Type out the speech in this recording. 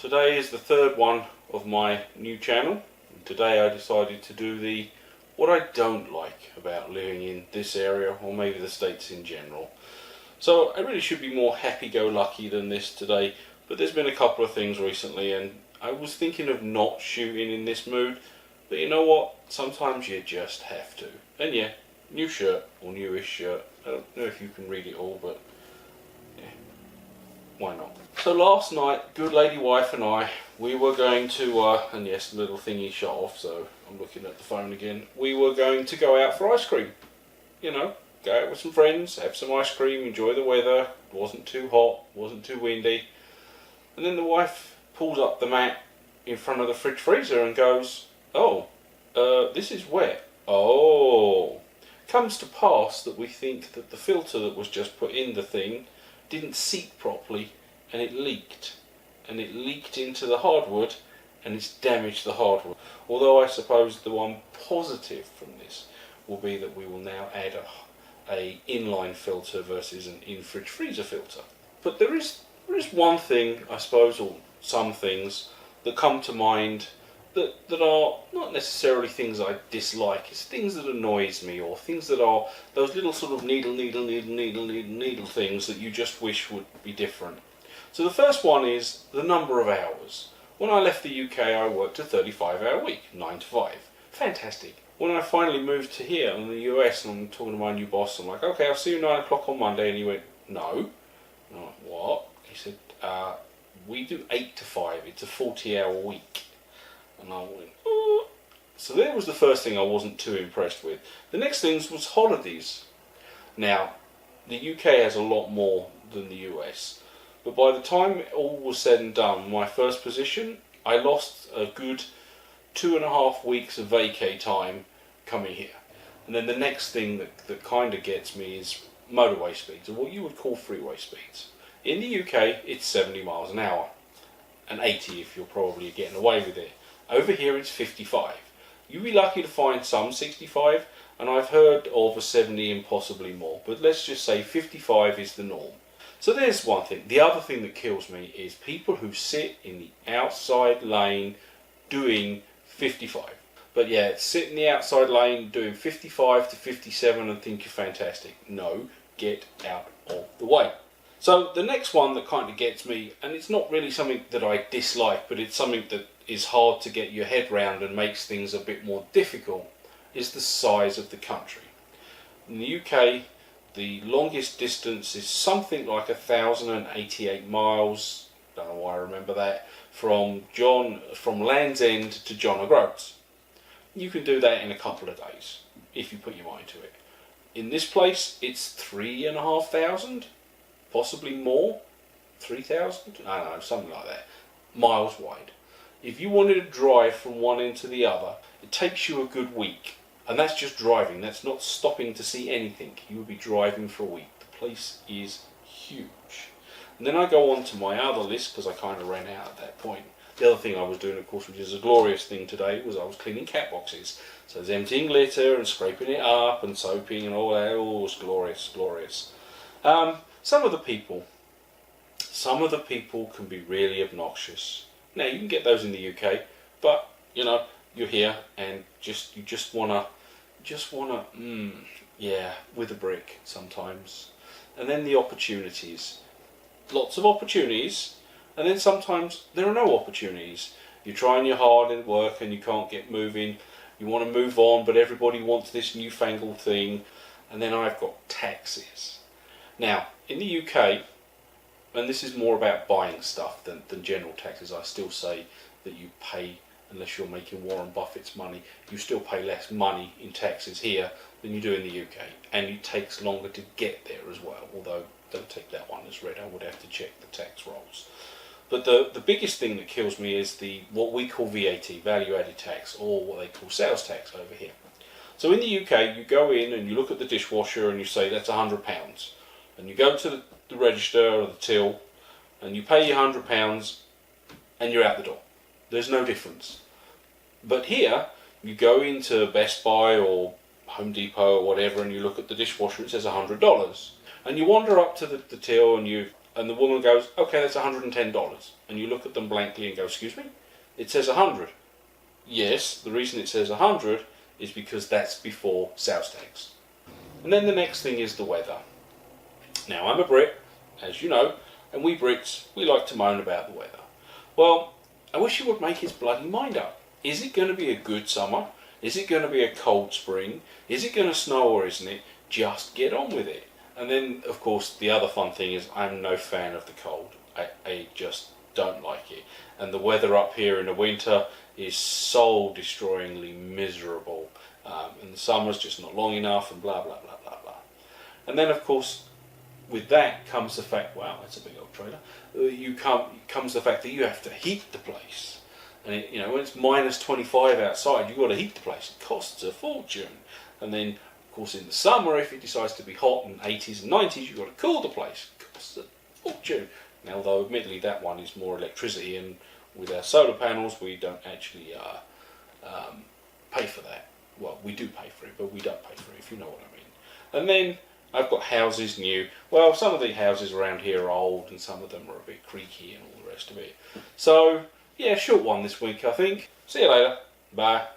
Today is the third one of my new channel. And today I decided to do the what I don't like about living in this area, or maybe the States in general. So I really should be more happy-go-lucky than this today, but there's been a couple of things recently and I was thinking of not shooting in this mood, but you know what, sometimes you just have to. And yeah, new shirt, or newish shirt, I don't know if you can read it all, but yeah, why not? So last night, good lady wife and I, we were going to, and yes, the little thingy shut off, so I'm looking at the phone again. We were going to go out for ice cream. You know, go out with some friends, have some ice cream, enjoy the weather. It wasn't too hot, wasn't too windy. And then the wife pulls up the mat in front of the fridge freezer and goes, "Oh, this is wet." Oh. Comes to pass that we think that the filter that was just put in the thing didn't seat properly and it leaked. And it leaked into the hardwood and it's damaged the hardwood. Although I suppose the one positive from this will be that we will now add a inline filter versus an in-fridge freezer filter. But there is one thing, I suppose, or some things that come to mind that are not necessarily things I dislike. It's things that annoys me, or things that are those little sort of needle things that you just wish would be different. So the first one is the number of hours. When I left the UK, I worked a 35-hour week, 9 to 5. Fantastic. When I finally moved to here in the US and I'm talking to my new boss, I'm like, okay, I'll see you 9 o'clock on Monday. And he went, no. And I'm like, what? He said, we do 8 to 5. It's a 40-hour week. And I went, oh. So there was the first thing I wasn't too impressed with. The next thing was holidays. Now, the UK has a lot more than the US. But by the time all was said and done, my first position, I lost a good 2.5 weeks of vacay time coming here. And then the next thing that kind of gets me is motorway speeds, or what you would call freeway speeds. In the UK, it's 70 miles an hour, and 80 if you're probably getting away with it. Over here, it's 55. You'd be lucky to find some 65, and I've heard of a 70 and possibly more, but let's just say 55 is the norm. So there's one thing. The other thing that kills me is people who sit in the outside lane doing 55. But yeah, sit in the outside lane doing 55 to 57 and think you're fantastic. No, get out of the way. So the next one that kind of gets me, and it's not really something that I dislike, but it's something that is hard to get your head round and makes things a bit more difficult, is the size of the country. In the UK, the longest distance is something like 1,088 miles, don't know why I remember that, from Land's End to John O'Groats. You can do that in a couple of days, if you put your mind to it. In this place, it's 3,500, possibly more, 3,000, I don't know, something like that, miles wide. If you wanted to drive from one end to the other, it takes you a good week. And that's just driving, that's not stopping to see anything. You would be driving for a week. The place is huge. And then I go on to my other list, because I kind of ran out at that point. The other thing I was doing, of course, which is a glorious thing today, was I was cleaning cat boxes. So I was emptying litter and scraping it up and soaping and all that. Oh, it was glorious, glorious. Some of the people can be really obnoxious. Now, you can get those in the UK, but, you know, you're here and you just wanna, with a brick sometimes. And then the opportunities. Lots of opportunities, and then sometimes there are no opportunities. You're trying your hard at work and you can't get moving. You want to move on, but everybody wants this newfangled thing. And then I've got taxes. Now, in the UK, and this is more about buying stuff than general taxes, I still say that you pay, unless you're making Warren Buffett's money, you still pay less money in taxes here than you do in the UK. And it takes longer to get there as well, although don't take that one as read, I would have to check the tax rolls. But the biggest thing that kills me is what we call VAT, value added tax, or what they call sales tax over here. So in the UK, you go in and you look at the dishwasher and you say that's £100. And you go to the register or the till and you pay your £100 and you're out the door. There's no difference. But here, you go into Best Buy or Home Depot or whatever and you look at the dishwasher, it says $100. And you wander up to the till and you And the woman goes, okay, that's $110. And you look at them blankly and go, excuse me? It says 100. Yes, the reason it says 100 is because that's before sales tax. And then the next thing is the weather. Now, I'm a Brit, as you know, and we Brits, we like to moan about the weather. Well, I wish he would make his bloody mind up. Is it going to be a good summer? Is it going to be a cold spring? Is it going to snow or isn't it? Just get on with it. And then, of course, the other fun thing is I'm no fan of the cold. I just don't like it. And the weather up here in the winter is soul-destroyingly miserable. And the summer's just not long enough and blah, blah, blah, blah, blah. And then, of course, with that comes the fact, wow, that's a big old trailer. Comes the fact that you have to heat the place. And when it's minus 25 outside, you've got to heat the place. It costs a fortune. And then, of course, in the summer, if it decides to be hot in 80s and 90s, you've got to cool the place. It costs a fortune. Now, although admittedly that one is more electricity, and with our solar panels, we don't actually pay for that. Well, we do pay for it, but we don't pay for it, if you know what I mean. And then I've got houses new. Well, some of the houses around here are old, and some of them are a bit creaky and all the rest of it. So, yeah, short one this week, I think. See you later. Bye.